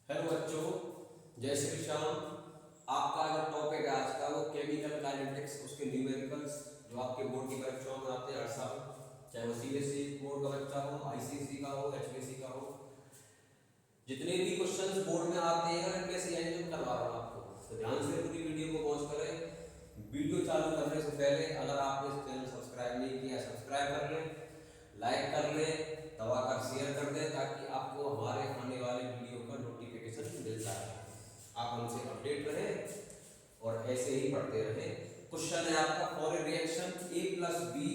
Hello बच्चों, जय श्री श्याम। आपका जो टॉपिक है आज का वो केमिकल काइनेटिक्स, उसके न्यूमेरिकल्स जो आपके बोर्ड की परीक्षाओं में आते हैं हर साल, चाहे वो सीबीएसई बोर्ड का बच्चा हो, आईसीएसई का हो, एचपीएससी का हो, जितने भी क्वेश्चंस बोर्ड में आते हैं इनमें से यही जो करवा रहा हूँ आपको, तो ध्यान से पूरी वीडियो को वॉच करें। वीडियो चालू करने से पहले अगर आपने इस चैनल सब्सक्राइब नहीं किया, सब्सक्राइब कर लें, लाइक कर लें, दबाकर शेयर कर दें ताकि आपको हमारे आने वाले वीडियो का नोटिफिकेशन मिलता रहे, आप हमसे अपडेट रहें और ऐसे ही पढ़ते रहें। क्वेश्चन है आपका, for a reaction A plus B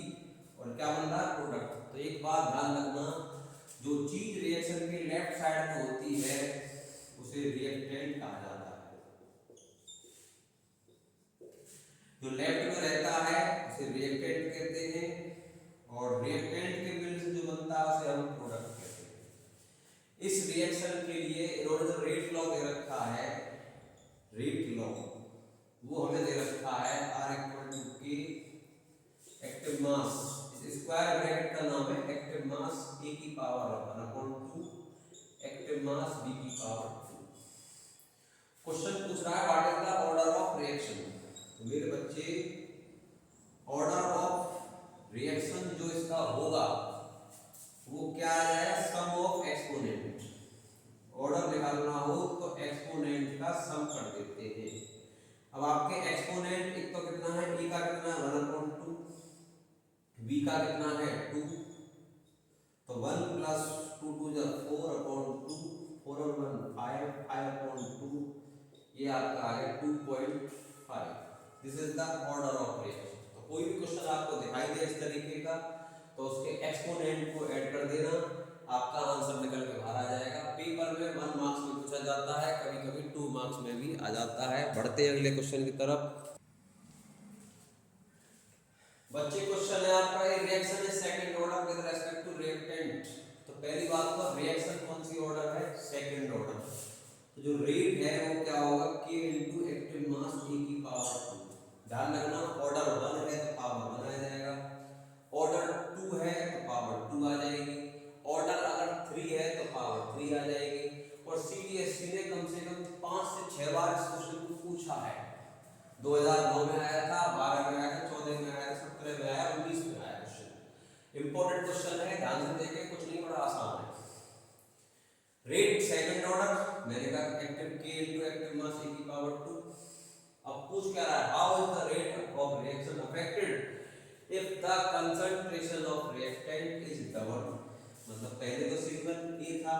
और क्या बन रहा है, प्रोडक्ट। तो एक बात ध्यान रखना, जो चीज रिएक्शन के लेफ्ट साइड में होती है उसे रिएक्टेंट कहा जाता है। जो लेफ्ट में रहता है उसे रिएक्टेंट कहते हैं और रिएक्टेंट के मिलने से जो बनता है उसे हम प्रोडक्ट कहते हैं। इस रिएक्शन के लिए इन्होंने जो रेट लॉ दे रखा है, रेट लॉ वो हमें दे रखा है R इक्वल टू के एक्टिव मास, इस स्क्वायर ब्रैकेट का नाम है एक्टिव मास A की पावर 1/2 एक्टिव मास B की पावर 2। क्वेश्चन पूछ रहा है what is the order of reaction. तो मेरे बच्चे, ऑर्डर ऑफ रिएक्शन जो इसका होगा वो क्या है, सम ऑफ एक्सपोनेंट। ऑर्डर निकालना हो तो एक्सपोनेंट का सम कर देते हैं। अब आपके एक्सपोनेंट एक तो कितना है, ए का कितना है 1/2, बी का कितना है 2, तो 1 प्लस 2 2 जा 4/2, 4 और 1 5, 5/2, ये आपका आ गया 2.5। This is the order of reaction. तो कोई भी क्वेश्चन आपको दिखाई दे इस तरीके का तो उसके एक्सपोनेंट को ऐड कर देना, आपका आंसर निकल के बाहर आ जाएगा। पेपर में 1 मार्क्स में पूछा जाता है, कभी कभी 2 मार्क्स में भी आ जाता है। बढ़ते हैं अगले क्वेश्चन की तरफ। बच्चे, क्वेश्चन है आपका, reaction is second order with respect to reactant. तो पहली बात तो रिएक्शन कौन सी ऑर्डर है, सेकंड ऑर्डर। तो जो रेट है वो क्या होगा, k into active mass A की पावर 2। ध्यान रखना, ऑर्डर 1 है तो पावर 1 आ जाएगा, ऑर्डर 2 है तो पावर 2 आ जाएगी, ऑर्डर अगर 3 है तो पावर 3 आ जाएगी। और सीबीएसई ने कम से कम 5 से 6 बार इस क्वेश्चन को पूछा है। 2009 में आया था, 12 में आया था, 14 में आया था, 17 में आया, 19 में आया। क्वेश्चन इंपॉर्टेंट क्वेश्चन है, ध्यान से देखें, कुछ नहीं, बड़ा आसान है। रेट सेकंड ऑर्डर, मैंने कहा active k into active mass A की पावर 2। अब पूछ क्या रहा है, how is the rate of reaction affected if the concentration of reactant is double. मतलब पहले तो सिग्नल A था,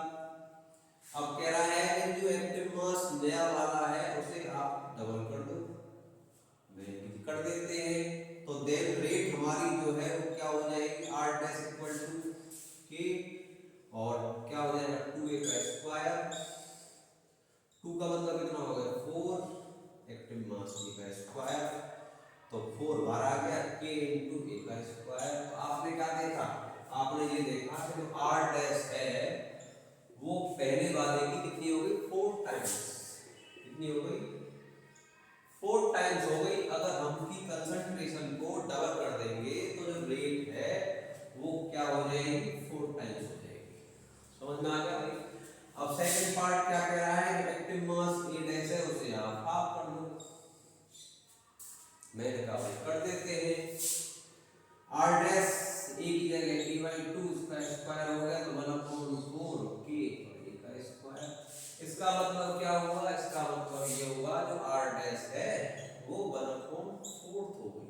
अब कह रहा है कि जो एक्टिव मास नया वाला है उसे आप डबल कर दो, कर देते हैं। तो देन रेट हमारी जो है वो क्या हो जाएगी, R dash equal to k और क्या हो जाएगा 2a का स्क्वायर, 2 का मतलब कितना हो गया 4, एक्टिव मास A का स्क्वायर, तो 4 बाहर आ गया, k इनटू A का स्क्वायर। तो आपने क्या देखा, आपने ये देखा कि जो R डैश है वो पहले वाले की कितनी हो गई, 4 टाइम्स। कितनी हो गई, 4 टाइम्स हो गई। अगर हम की कंसंट्रेशन को डबल कर देंगे तो जो रेट है वो क्या हो जाएगी, 4 टाइम्स हो जाएगी। समझ में आ गया भाई। अब सेकंड पार्ट क्या कह रहा है, एक्टिव मास A डैश है उसे आप हाफ कर लो, मैंने कहा भाई कर देते हैं। R डैश A की जगह d/2 इसका स्क्वायर हो गया तो 1/4 k A का स्क्वायर। इसका मतलब क्या हुआ, इसका मतलब ये हुआ जो R डैश है वो 1/4 हो गई।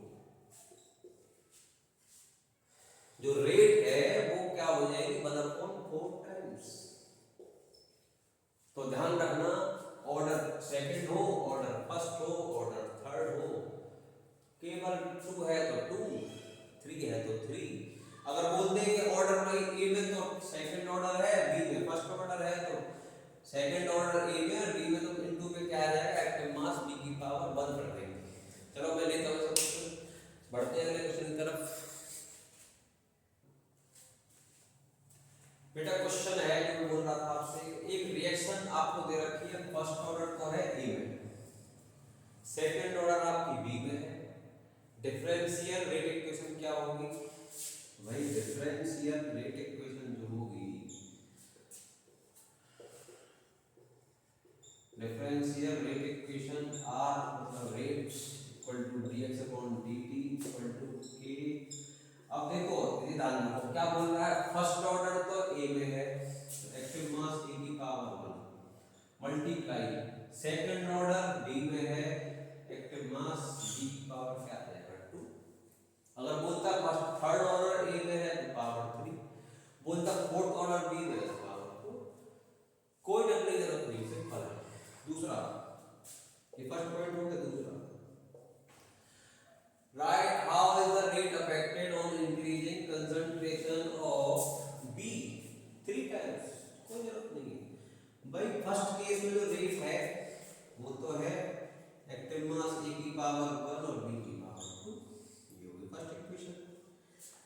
जो रेट है वो क्या हो जाएगी 1/4 टाइम्स। तो ध्यान रखना, ऑर्डर सेकंड हो, ऑर्डर फर्स्ट हो, ऑर्डर थर्ड हो, केवल 2 है तो 2, 3 है तो 3। अगर बोल दें कि ऑर्डर भाई ए में तो सेकंड ऑर्डर है, बी में फर्स्ट ऑर्डर है, तो सेकंड ऑर्डर ए में और बी में तो इनटू में क्या आ जाएगा, एक्टिव मास B की पावर 1 कर देंगे। चलो मैं लेता हूं क्वेश्चन, बढ़ते हैं अगले क्वेश्चन की तरफ। बेटा क्वेश्चन है जो मैं बोल रहा था आपसे, एक रिएक्शन आपको दे रखी है, फर्स्ट ऑर्डर तो है ए में, सेकंड ऑर्डर आपकी बी में है। डिफरेंशियल रेट इक्वेशन क्या होगी भाई, डिफरेंशियल रेट इक्वेशन जो होगी सेकंड ऑर्डर डी में है एक्टिव मास जी की पावर क्या आ जाएगा 2। अगर बोलता फर्स्ट थर्ड ऑर्डर ए में है तो पावर 3, बोलता फोर्थ ऑर्डर बी में है तो पावर 4। कोई डरने की जरूरत नहीं, सिंपल है। दूसरा, ये फर्स्ट पॉइंट हो गया। दूसरा, right how is the rate affected on increasing concentration of B 3 times. कोई जरूरत नहीं है भाई। फर्स्ट केस में जो रेट है वो तो है एक्टिव मास ए की पावर 1 और बी की पावर 2, ये होगी फर्स्ट इक्वेशन।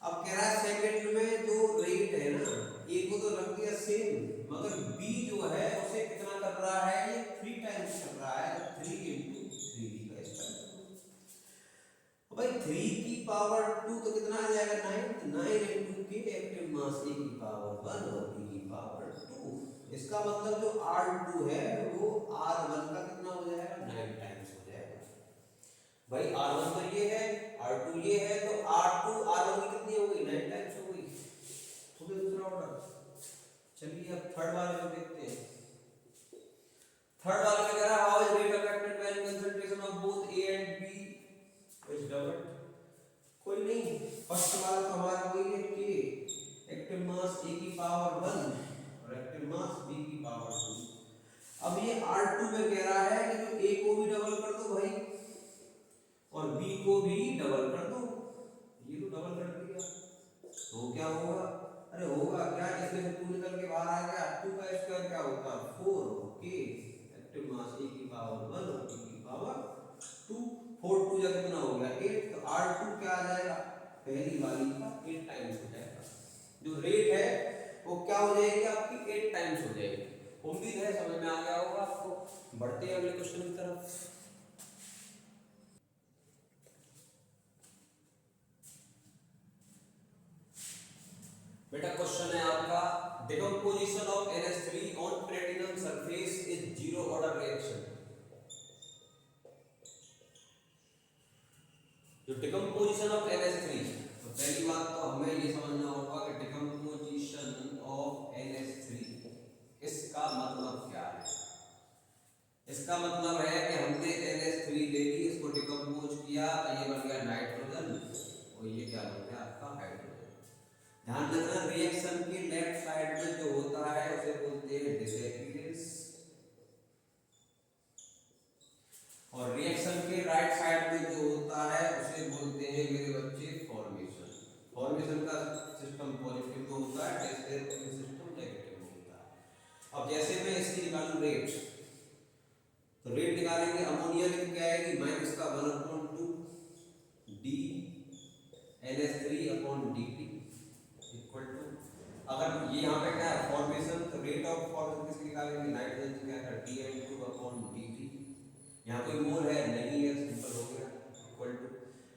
अब कह रहा है सेकंड में जो रेट है ना, ए को तो रख दिया सेम, मगर बी जो है उसे कितना कर रहा है, ये 3 टाइम्स कर रहा है। 3 × 3d का स्क्वायर। भाई 3 की पावर 2 तो कितना आ जाएगा 9, 9 × के एक्टिव मास ए की पावर 1 और बी की पावर 2। इसका मतलब जो R2 है वो R1 का कितना हो जाएगा 9 टाइम्स हो जाएगा। भाई R1 तो ये है, R2 ये है, तो R2 R1 की कितनी हो गई 9 टाइम्स हो गई। तो दूसरा ऑर्डर। चलिए अब थर्ड वाले को देखते हैं। थर्ड वाले में कह रहा है how is rate affected when concentration of both A and B is doubled. कोई नहीं, फर्स्ट वाला तो हमारा वही है कि एक्टिव मास A की पावर 1 और एक्टिव मास B की पावर 2। अब ये R2 में कह रहा है कि जो A को भी डबल कर दो भाई और B को भी डबल कर दो। ये तो डबल कर दिया तो क्या होगा, अरे होगा क्या, इसमें से 2 निकल के बाहर आ गया। 2 का स्क्वायर क्या होता है 4, ओके। एक्टिव मास A की पावर 1 और B की पावर 2, 4 2 जा कितना हो गया 8। तो R2 क्या आ जाएगा, पहली वाली का 8 टाइम्स हो जाएगा। जो रेट है वो क्या हो जाएगी आपकी 8 टाइम्स हो जाएगी। उम्मीद है समझ में आ गया होगा आपको। बढ़ते हैं अगले क्वेश्चन की तरफ। बेटा क्वेश्चन है आपका, decomposition of NH3 on platinum surface is zero order reaction. जो डिकम्पोजिशन ऑफ NH3, तो पहली बात तो हमें ये समझना होगा कि डिकम्पोजिशन ऑफ NH3 इसका मतलब क्या है। इसका मतलब है कि हमने NH3 ले ली, इसको डिकम्पोज किया तो ये बन गया नाइट्रोजन और ये क्या बन गया आपका हाइड्रोजन। ध्यान रखना रिएक्शन की लेफ्ट साइड में जो होता है उसे बोलते हैं डिसएपियरेंस और रिएक्शन के राइट साइड में जो होता है उसे बोलते हैं मेरे बच्चे फॉर्मेशन। फॉर्मेशन का सिस्टम पॉजिटिव में होता है, डिसएपियरेंस सिस्टम नेगेटिव में होता है। अब जैसे मैं इसकी निकालूं रेट, तो रेट निकालेंगे अमोनिया की क्या आएगी माइनस का 1/2 डी NH3/dt इक्वल टू, अगर ये यहाँ पे क्या है फॉर्मेशन, तो रेट ऑफ फॉर्मेशन किसकी निकालेंगे नाइट्रोजन की, क्या है Dn2/dt। यहाँ कोई मोल है नहीं है, सिंपल हो गया इक्वल टू,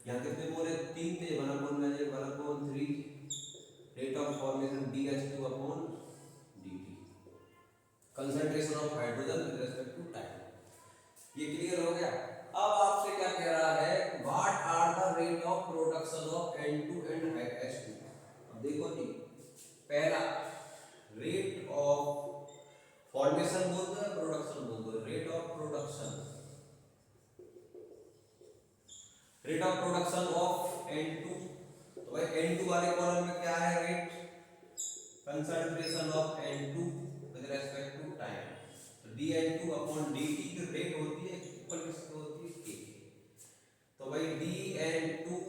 यहाँ कितने मोल है 3 थे 1/3 rate of formation DH2/dt, concentration of hydrogen with respect to time. ये क्लियर हो गया। अब आपसे क्या कह रहा है, what are the rate of production of N2 and H2। अब देखो जी, पहला रेट ऑफ फॉर्मेशन बोल दो प्रोडक्शन बोल दो, rate of production of N2। तो भाई N2 वाले कॉलम में क्या है rate, concentration of N2 with respect to time. तो dN2/dt की रेट होती है इक्वल किसको होती है K। तो भाई dN2/dt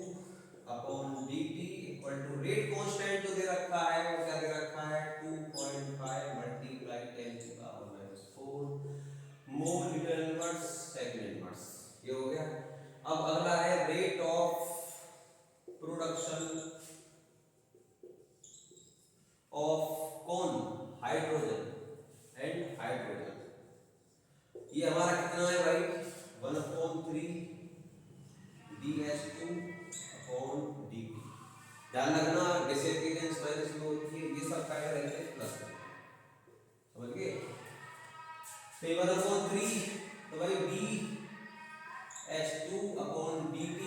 equal to rate constant जो दे रखा है वो क्या दे रखा है 2.5 × 10⁻⁴ मोल मीटर इनवर्स सेकंड इनवर्स। ये हो गया। अब अगला है रेट ऑफ प्रोडक्शन ऑफ कौन, हाइड्रोजन एंड हाइड्रोजन। ये हमारा कितना है भाई 1/3 dH2/dt। ध्यान रखना डिसएपियरेंस माइनस में होती है, ये सब कायदा रहते हैं प्लस में, समझ गए। तो 1/3 तो भाई dH2/dt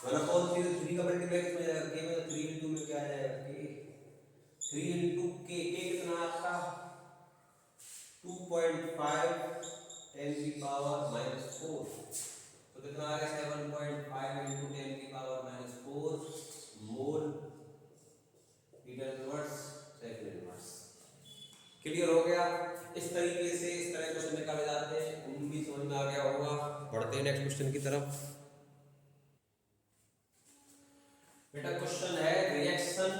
1/3 3 का मल्टीप्लाई कितना जाएगा k में, 3 × में क्या आ जाएगा k, 3 × k, k कितना आपका 2.5 10 की पावर -4, तो कितना आ गया 7.5 इंटू 10 की power -4 mole litre inverse second inverse. Clear हो गया? इस तरीके से इस तरह क्वेश्चन निकाले जाते हैं। उम्मीद भी समझ में आ गया होगा। बढ़ते हैं नेक्स्ट क्वेश्चन की तरफ। बेटा क्वेश्चन है रिएक्शन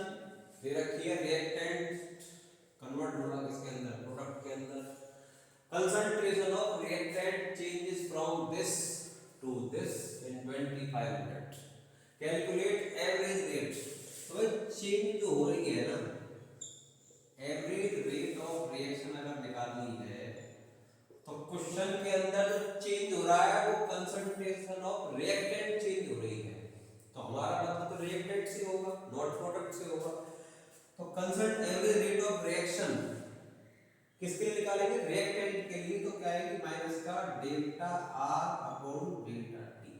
दे रखी है, रिएक्टेंट कन्वर्ट हो रहा है किसके अंदर, प्रोडक्ट के अंदर। Concentration of reactant changes from this to this in 25 minute, calculate average rate. तो चेंज जो हो रही है ना, एवरेज रेट ऑफ रिएक्शन अगर निकालनी है तो क्वेश्चन के अंदर जो चेंज हो रहा है वो कंसंट्रेशन ऑफ रिएक्टेंट चेंज हो रही है, तो हमारा मतलब तो रिएक्टेंट से होगा, नॉट प्रोडक्ट से होगा। तो कंसंट एवरेज रेट ऑफ रिएक्शन किसके लिए निकालेंगे, रिएक्टेंट के लिए। तो क्या है कि माइनस का delta R upon delta T.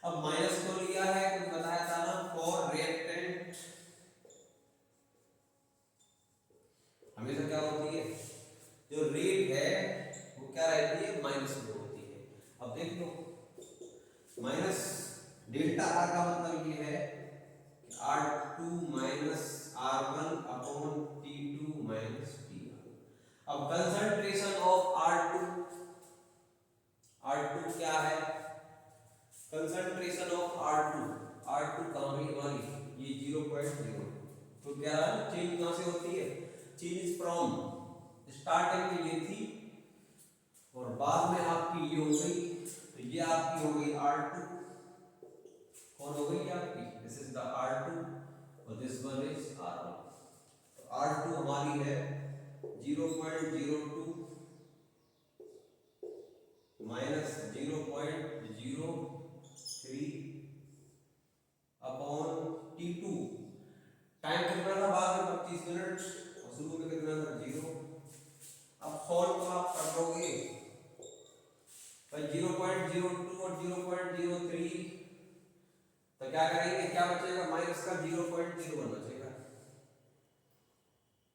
अब माइनस को लिया है तो बताया था ना, फॉर रिएक्टेंट हमेशा क्या होती है, जो रेट है वो क्या रहती है, माइनस में होती है। अब देख लो माइनस डेल्टा आर का मतलब ये है कि R2 minus R1 upon T2 minus T1। अब कंसंट्रेशन ऑफ R2 क्या है, कंसंट्रेशन ऑफ R2 कहाँ गई हमारी, ये 0.0। तो क्या चेंज कहाँ से होती है, चेंज फ्रॉम स्टार्टिंग में ये थी और बाद में आपकी ये हो गई, तो ये आपकी हो गई R2, कौन हो गई आपकी, दिस इज द R2 और दिस वन इज R1। तो R2 हमारी है 0.02 माइनस 0.03 अपॉन T2। टाइम कितना था बाद में 25 मिनट और शुरू में कितना था 0। अब सॉल्व तो आप कर लोगे भाई 0.02 और 0.03, तो क्या करेंगे, क्या बचेगा, माइनस का 0.01 बचेगा,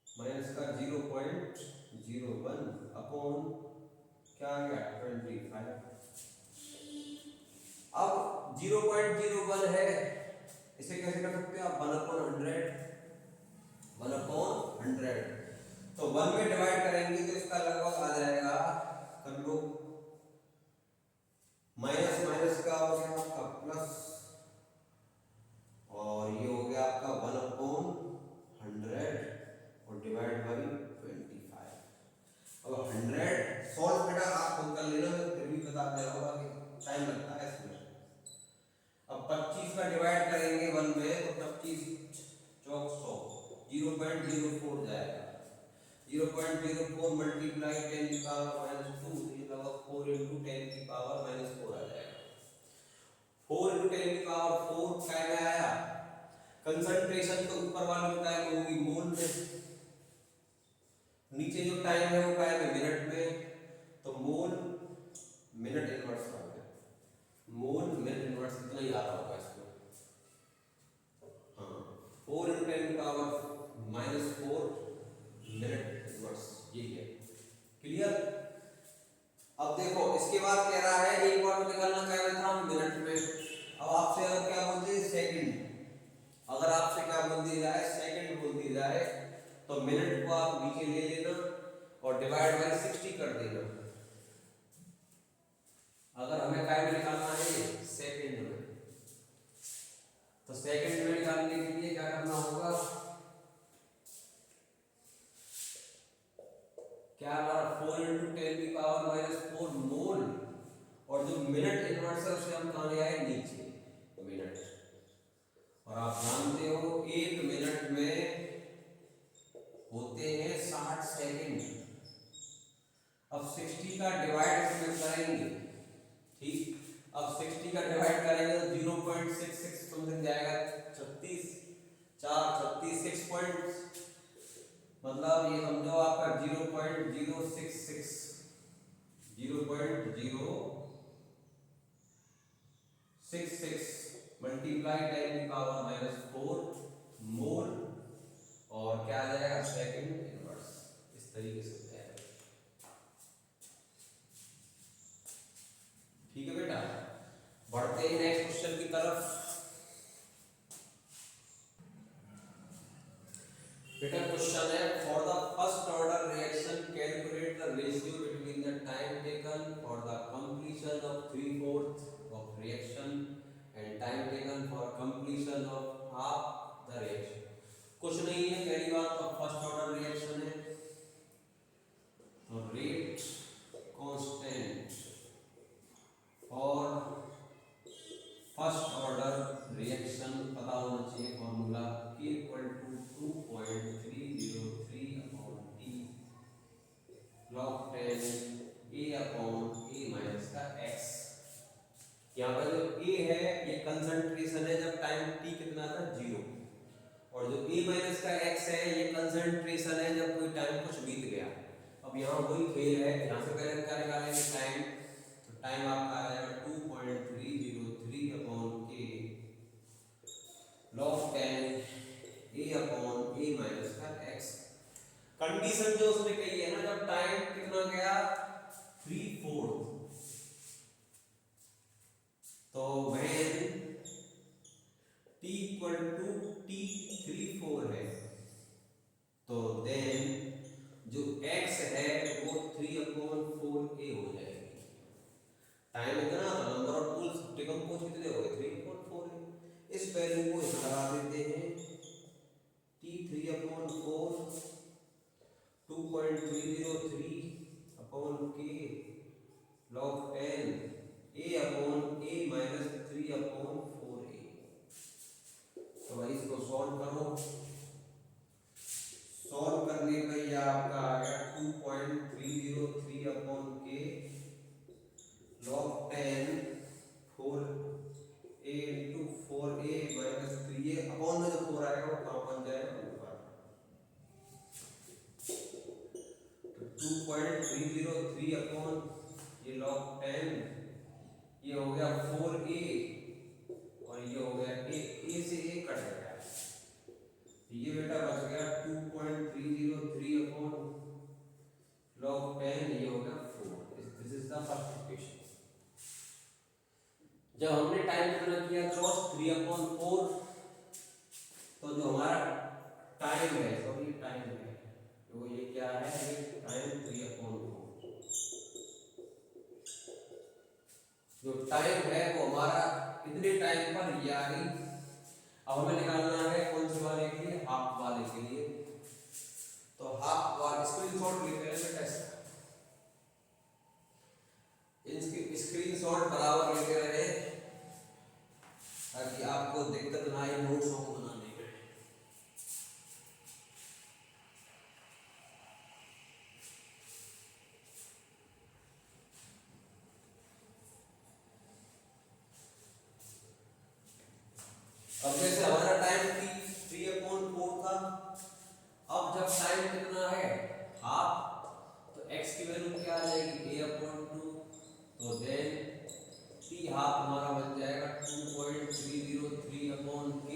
माइनस का 0.01 अपॉन क्या आ गया 25। अब 0.01 है, इसे कैसे कर सकते हैं आप, 1/100 तो 1 में डिवाइड करेंगे तो इसका लगभग आ जाएगा, कर लो माइनस माइनस का हो गया आपका प्लस और ये हो गया आपका 1/100 और डिवाइड बाई 25। अब 100 सॉल्व बेटा आप खुद कर लेना, फिर भी बता दे रहा होगा कि टाइम लगता है इसमें। अब 25 का डिवाइड करेंगे 1 में तो 25 चौक 100 0.04 जाएगा, 0.04 मल्टीप्लाई 10 की पावर -2, ये लगभग 4 इंटू 10 की पावर -4 आ जाएगा। 4 इंटू 10 की पावर 4 काय में आया, कंसंट्रेशन तो ऊपर वाले में काय में होगी, मोल में, नीचे जो टाइम है वो काय में मिनट में, तो मोल मिनट इनवर्स आ गया, मोल मिनट इनवर्स इतना ही आ रहा होगा इसमें। हाँ 4 इंटू 10 की पावर -4 मिनट इनवर्स, ये है। क्लियर? अब देखो इसके बाद कह रहा है एक बार तो निकालना क्या था मिनट में। अब आपसे अगर क्या बोल दिए सेकंड, अगर आपसे क्या बोल दिया जाए सेकंड बोल दिया जाए तो मिनट को आप नीचे ले लेना और डिवाइड बाय 60 कर देना। अगर हमें काय में निकालना है सेकंड में, तो सेकंड में निकालने के लिए क्या करना होगा, क्या हमारा 4 इंटू 10 की पावर -4 मोल और जो मिनट इनवर्स है उसे हम कहाँ ले आए, नीचे मिनट। और आप जानते हो 1 मिनट में होते हैं 60 सेकंड। अब 60 का डिवाइड इसमें करेंगे, ठीक, अब 60 का डिवाइड करेंगे तो 0.66 समथिंग जाएगा, 36 4 36 6 पॉइंट, मतलब ये समझो आपका 0.066 मल्टीप्लाई 10 की पावर -4 मोल और क्या आ जाएगा सेकंड इनवर्स, इस तरीके से हो जाएगा। बेटा क्वेश्चन है for the first order reaction calculate the ratio between the time taken for the completion of 3/4 of reaction and time taken for completion of half the reaction. कुछ नहीं है, पहली बात तो फर्स्ट ऑर्डर रिएक्शन है तो rate constant और first order reaction पता होना चाहिए formula K = 2.303 upon T log 10 A upon A minus का x। यहाँ पर जो A है ये कंसंट्रेशन है जब टाइम T कितना था 0, और जो A माइनस का x है ये कंसंट्रेशन है जब कोई टाइम कुछ बीत गया। अब यहाँ वही खेल है, यहाँ से पहले क्या निकालेंगे टाइम, तो टाइम आपका आ जाएगा 2.303 upon K log 10 A upon A minus का x। कंडीशन जो उसने कही है ना, जब टाइम कितना गया 3/4, तो when t equal to t34 है तो देन जो x है वो 3/4a हो जाएगी। टाइम इतना था, नंबर ऑफ टूल्स डिकम्पोज कितने हो गए 3/4 है। इस वैल्यू को इस लगा देते हैं t3/4 2.303 upon k log 10 a upon a minus 3/4a। तो भाई इसको सॉल्व करो, सॉल्व करने पे ये आपका आ गया 2.303 upon k log 10 4a into 4a minus 3a upon में जो 4 आएगा वो कहाँ बन जाएगा ऊपर, तो 2.303 अपॉन ये log 10 ये हो गया 4a और ये हो गया a से a कट गया, ये बेटा बच गया 2.303 अपॉन log 10 ये हो गया 4। This is the first equation. जब हमने टाइम कितना किया क्रॉस 3/4, तो जो हमारा टाइम है, सॉरी टाइम है, तो ये क्या है, ये टाइम 3/4, जो टाइम है वो हमारा कितने टाइम पर ये आ गई। अब हमें निकालना है कौन से वाले के लिए, हाफ वाले के लिए। तो हाफ वाले स्क्रीनशॉट लेते हैं बेटा, इसकी स्क्रीनशॉट बराबर लेते रहे ताकि आपको दिक्कत ना आए नोट्स को बनाने में। अब जैसे हमारा टाइम 3/4 था, अब जब टाइम कितना है हाफ, तो x की वैल्यू क्या आ जाएगी a/2, तो देन t हाफ हमारा बन जाएगा 2.303 अपॉन k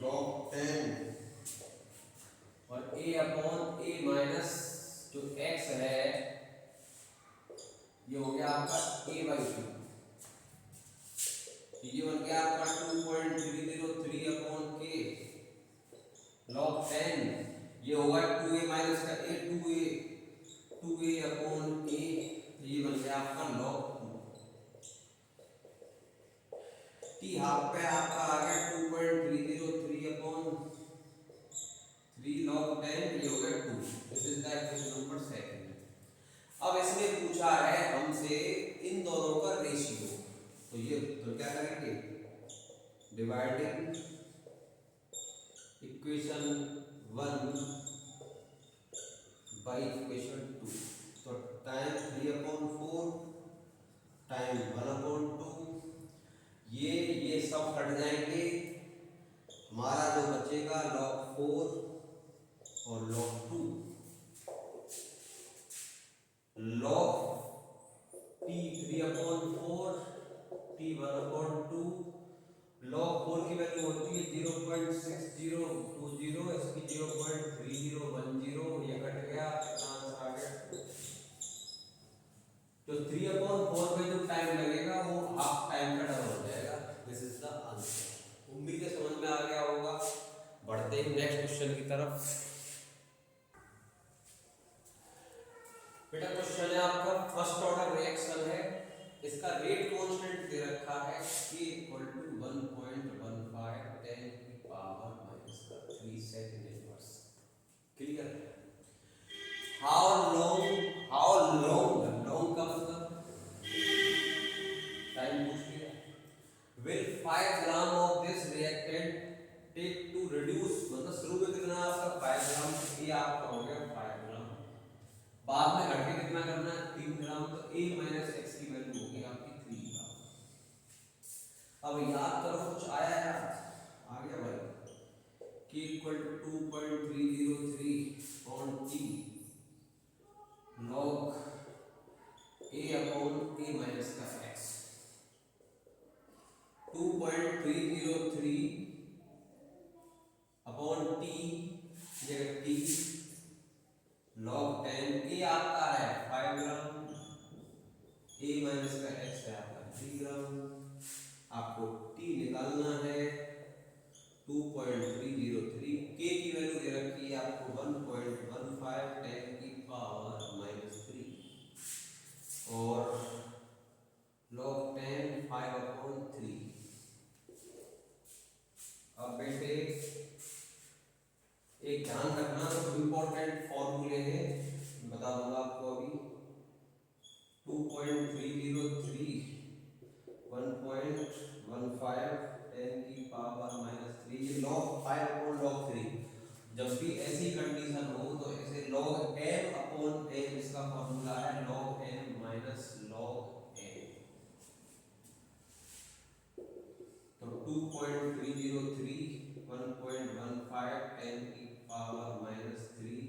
log 10 और a अपॉन a माइनस जो x है ये हो गया आपका a/2, ये बन गया आपका 2.303 अपॉन k log 10, ये होगा 2a माइनस का a 2a अपॉन a, ये बन गया आपका log 2। t हाफ पे आपका आ गया 2.303 अपॉन 3 log 10, ये हो गया 2। This is the equation number 2। अब इसने पूछा है हमसे इन दोनों का रेशियो, तो ये तो क्या करेंगे, डिवाइडिंग इक्वेशन 1 बाय इक्वेशन 2, तो टाइम 3/4 टाइम 1/2, ये सब कट जाएंगे, हमारा जो बचेगा log 4 और log 2, log t 3/4 t 1/2, log 4 की वैल्यू होती है 0.6020, इसकी 0.3010, ये कट गया, आंसर आ गया 2। तो 3/4 में जो टाइम लगेगा वो हाफ टाइम का डबल हो जाएगा। This is the answer. उम्मीद है समझ में आ गया होगा। बढ़ते हैं नेक्स्ट क्वेश्चन। क्वेश्चन की तरफ। बेटा क्वेश्चन है आपका फर्स्ट ऑर्डर रिएक्शन है, इसका रेट कांस्टेंट दे रखा है k इक्वल टू 1.15 10 की पावर minus 3 second inverse. Clear? How long का मतलब टाइम पूछ लिया। Will 5 gram of this reactant take to reduce, मतलब शुरू में कितना आपका 5 ग्राम, ये आपका हो गया 5 ग्राम, बाद में घट के कितना करना है 3 ग्राम, तो a माइनस x की वैल्यू होगी आपकी 3 ग्राम। अब याद करो कुछ आया यार, आ गया भाई, k equal to 2.303 on t log a upon a minus का x। 2.303 अपॉन t जगह t log 10, a आपका है 5 ग्राम, a माइनस का x है आपका 3 ग्राम। आपको t निकालना है 2.303, k की वैल्यू दे रखी है आपको 1.15 10 की पावर माइनस 3 और log 10 5 अपॉन 3। अब बेटे एक ध्यान रखना, तो इंपॉर्टेंट फॉर्मूले हैं बता दूंगा आपको अभी। 2.303 1.15 10 की पावर माइनस 3, ये log 5 अपॉन log 3। जब भी ऐसी कंडीशन हो तो ऐसे log m अपॉन m, इसका फॉर्मूला है log m minus log m। तो 2.303 1.15 10 की पावर माइनस 3,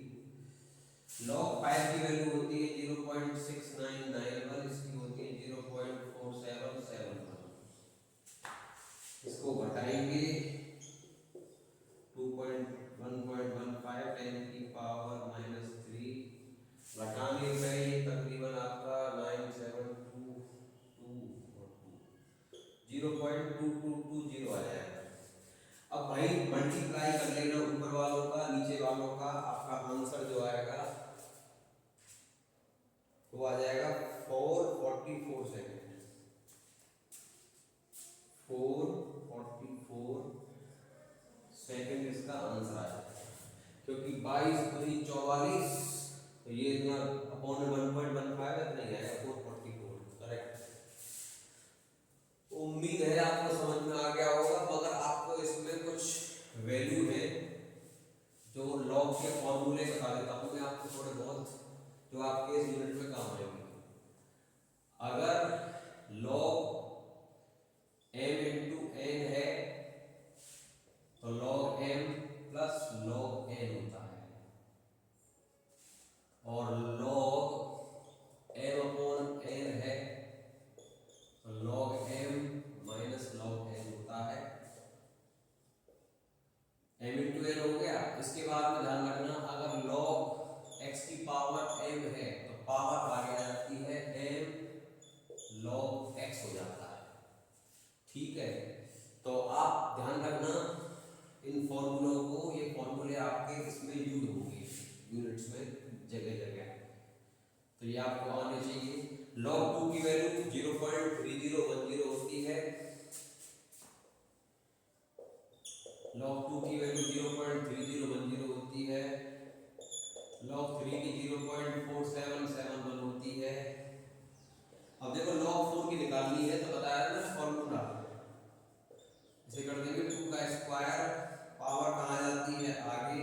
log 5 की वैल्यू होती है 0.6991, इसकी होती है 0.4771। इसको घटाएंगे 1.15 10 की पावर माइनस 3 घटाने पे तकरीबन आपका 0.2220 आ जाएगा। अब भाई मल्टीप्लाई कर लेना ऊपर वालों का नीचे वालों का, आपका आंसर जो आएगा वो आ जाएगा 444 सेकेंड। 444 सेकेंड इसका आंसर आ जाएगा, क्योंकि 22 दूनी 44, तो ये इतना अपॉन 1.15 नहीं आएगा, 444 करेक्ट। उम्मीद है आपको समझ में आ गया होगा, मगर आपको इसमें कुछ वैल्यू है जो लॉग के फॉर्मूले बता देता हूँ मैं आपको थोड़े बहुत, जो आपके इस यूनिट में काम आएंगे। अगर log m इंटू n है तो log m plus log n होता है, और log m अपॉन n है तो log m minus log n होता है। m इंटू n हो गया। इसके बाद में ध्यान रखना, अगर log x की पावर m है तो पावर आगे आ जाती है m log x हो जाता है। ठीक है, तो आप ध्यान रखना इन फॉर्मूलों को, ये फॉर्मूले आपके इसमें यूज होंगे यूनिट्स में जगह जगह, तो ये आपको आने चाहिए। log 2 की वैल्यू 0.3010 होती है, log 2 की वैल्यू 0.3010 होती है, log 3 की 0.4771 होती है। अब देखो log 4 की निकालनी है तो बताया था ना फॉर्मूला, इसे कर देंगे 2 का स्क्वायर, पावर कहाँ जाती है आगे,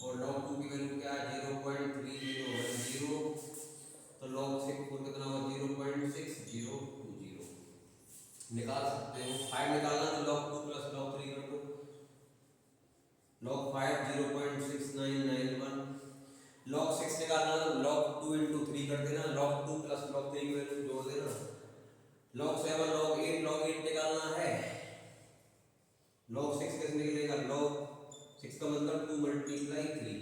और log 2 की वैल्यू क्या है 0.3010, तो log 4 कितना होगा 0.6020 निकाल सकते हो। 5 निकालना तो log 2 प्लस log 3 कर दो, log 5 0.6991, log 6 निकालना तो log 2 इंटू 3 कर देना, log 2 प्लस log 3 की वैल्यू जोड़ देना, log 7 log 8 निकालना है, log 6 कैसे निकलेगा, log 6 का मतलब 2 मल्टीप्लाई 3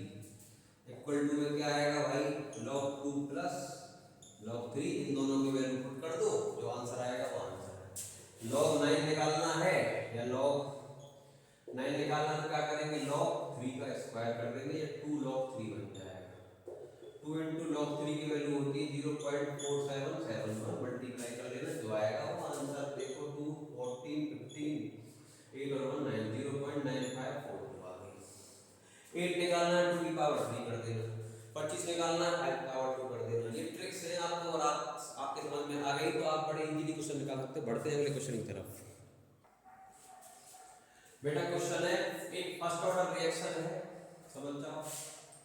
इक्वल टू में क्या आएगा भाई log 2 प्लस log 3, इन दोनों की वैल्यू पुट कर दो, जो आंसर आएगा वो आंसर है। log 9 निकालना है या log 9 निकालना तो क्या करेंगे, log 3 का स्क्वायर कर देंगे या 2 log 3 बन जाएगा। 2 into log 3 की वैल्यू होती है 0.4771, मल्टीप्लाई कर लेना जो आएगा वो आंसर देखो 2 14 15 8 और 1 9 0.954 आ गई। 8 निकालना है 2 की पावर 3 कर देना, 25 निकालना है 5 पावर 2 कर देना। ये ट्रिक्स है आपको, और आपके समझ में आ गई तो आप बड़े इजीली क्वेश्चन निकाल सकते हैं। बढ़ते हैं अगले क्वेश्चन की तरफ। बेटा क्वेश्चन है, एक फर्स्ट ऑर्डर रिएक्शन है, समझ जाओ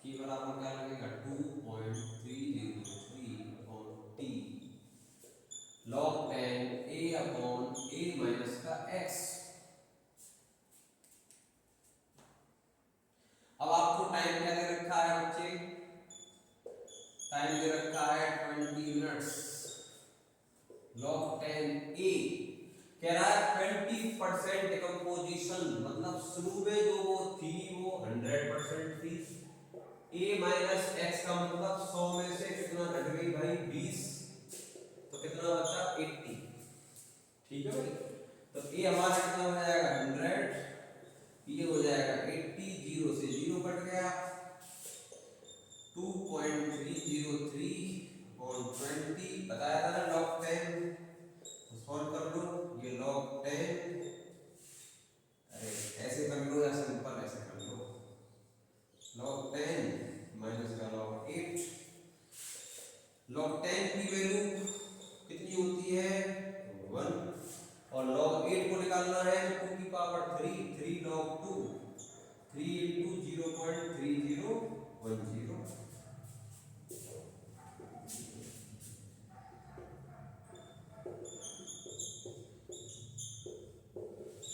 कि बराबर क्या लगेगा 2.303 upon t log 10 a upon a minus का x। अब आपको टाइम क्या दे रखा है बच्चे, टाइम दे रखा है 20 मिनट्स। log 10 a कह रहा है 20% डिकम्पोजिशन, मतलब शुरू में जो वो थी वो 100% थी। a माइनस एक्स का मतलब 100 में से कितना घट गई भाई 20, तो कितना बचा 80। ठीक है भाई, तो a हमारा कितना हो जाएगा 100, ये हो जाएगा 80, 0 से 0 कट गया, 2.303 अपॉन 20 बताया था ना log 10, सॉल्व कर लो। ये log 10, अरे ऐसे कर लो या सिंपल ऐसे कर लो, log 10 माइनस का log 8। log 10 की वैल्यू कितनी होती है 1, और log 8 को निकालना है तो 2 की पावर 3, 3 log 2, 3 into 0.3010,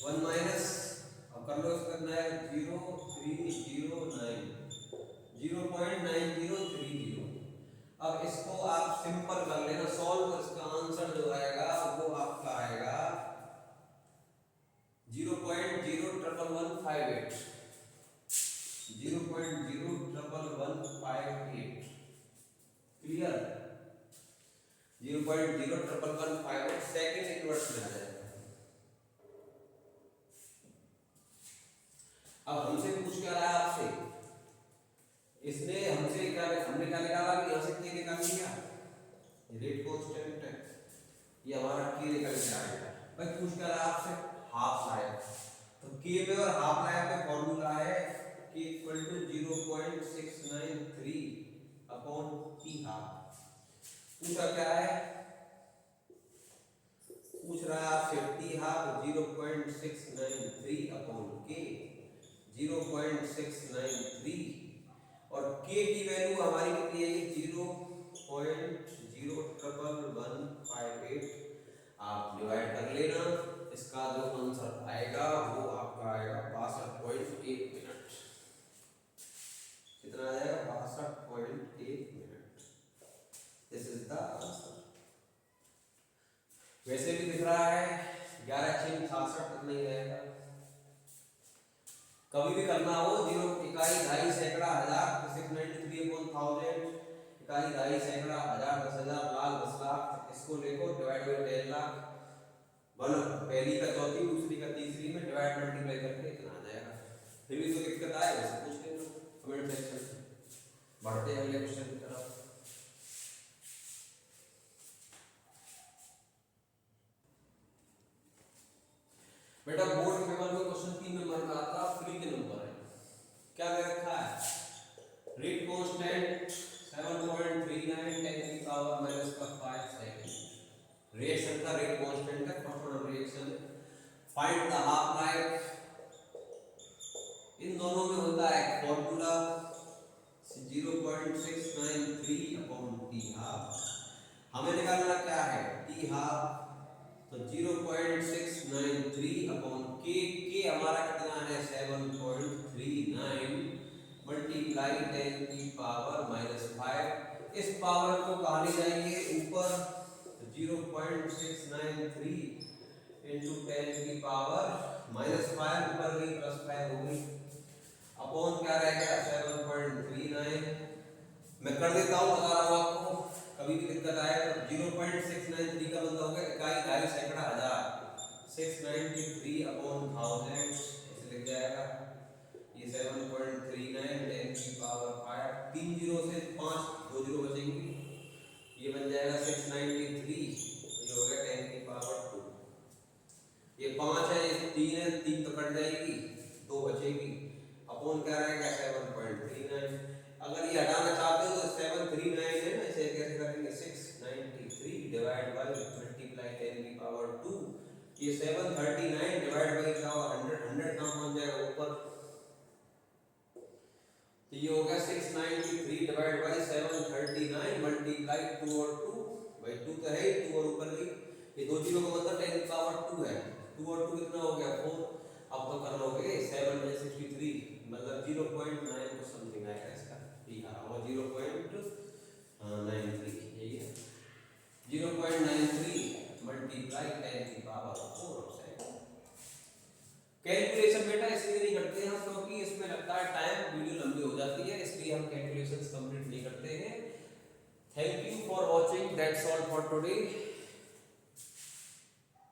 1 माइनस, अब कर लो इसका कितना है 0.309, 0.9030। अब इसको आप सिंपल कर लेना सॉल्व, इसका आंसर जो आएगा वो आपका आएगा 0.01158, 0.01158। क्लियर, 0.01158 सेकंड इनवर्स में आ जाएगा। अब हमसे पूछ क्या रहा है आपसे, इसने हमसे क्या, हमने क्या निकाला कि यहां से k निकाल लिया, रेट कांस्टेंट है, ये हमारा k निकल के आएगा। भाई पूछ क्या रहा है आपसे हाफ लाया, तो k में और हाफ लाया में फॉर्मूला है k equal to 0.693 upon t half. पूछा क्या है, पूछ रहा है आपसे t हाफ 0.693 अपॉन k, 0.693, और k की वैल्यू हमारी कितनी है 0.01158। आप डिवाइड कर लेना, इसका जो आंसर आएगा वो आपका आएगा 62.1 मिनट। कितना आएगा 62.1 minute. This is the answer. वैसे भी दिख रहा है 11×66 तक नहीं रहेगा, कभी भी करना हो 0 इकाई ढाई सैकड़ा हजार 693/1000, इकाई ढाई सैकड़ा हजार 10,000 लाख 10 लाख, इसको देखो डिवाइड बाय 10 लाख, बनो पहली का चौथी दूसरी का तीसरी में डिवाइड मल्टीप्लाई करके इतना आ जाएगा। फिर भी कोई दिक्कत आए वैसे पूछ लेना कमेंट सेक्शन में। बढ़ते हैं अगले क्वेश्चन की तरफ। बेटा बोर्ड पेपर में क्वेश्चन 3 नंबर में आता है, फ्री के नंबर है, क्या दे रखा है रेट कांस्टेंट 7.39 10 की पावर माइनस का 5 सेकंड। रिएक्शन का रेट कांस्टेंट है, फर्स्ट ऑर्डर रिएक्शन है। फाइंड द हाफ लाइफ, इन दोनों में होता है फॉर्मूला 0.693 अपॉन t हाफ। हमें निकालना क्या है t हाफ, तो 0.693 अपॉन k, हमारा कितना है 7.39 मल्टीप्लाई 10 की पावर माइनस 5। इस पावर को कहाँ ले जाएंगे ऊपर, 0.693 इंटू 10 की पावर माइनस 5, ऊपर गई प्लस 5 हो गई, अपॉन क्या रहेगा 7.39। मैं कर देता हूँ, बता रहा हूँ आपको, कभी भी दिक्कत आए तो 0.693 का मतलब होगा इकाई ढाई सैकड़ा हजार, 693 अपॉन 1000 ऐसे लिख जाएगा। ये 7.39 3 जीरो से 5 2 जीरो बचेंगी, ये बन जाएगा 693, ये हो गया 10 की पावर 2। ये 5 है, ये 3 है, 3 तो कट जाएगी, 2 बचेगी, अपॉन क्या रहेगा 7.39। अगर ये हटाना चाहते हो तो 739 है ना, इसे कैसे करेंगे 693 डिवाइड बाय मल्टीप्लाई 10 की पावर 2, ये 739 डिवाइड बाय क्या होगा 100, 100 कहाँ पहुंच जाएगा ऊपर, तो ये हो गया 693 डिवाइड बाय 739 मल्टीप्लाई 2 और 2 भाई 2 तो है ही, 2 और ऊपर भी ये 2 जीरो का मतलब 10 की पावर 2 है, 2 और 2 कितना हो गया 4। अब तो कर लोगे 7 में 63 मतलब 0.9 कुछ समथिंग आएगा इसका, ठीक आ रहा होगा 0.93, यही है 0.93 मल्टीप्लाई 10 की पावर 4 सेकंड। कैलकुलेशन बेटा इसलिए नहीं करते हम क्योंकि इसमें लगता है टाइम, वीडियो लंबी हो जाती है, इसलिए हम कैलकुलेशंस कंप्लीट नहीं करते हैं। Thank you for watching, that's all for today.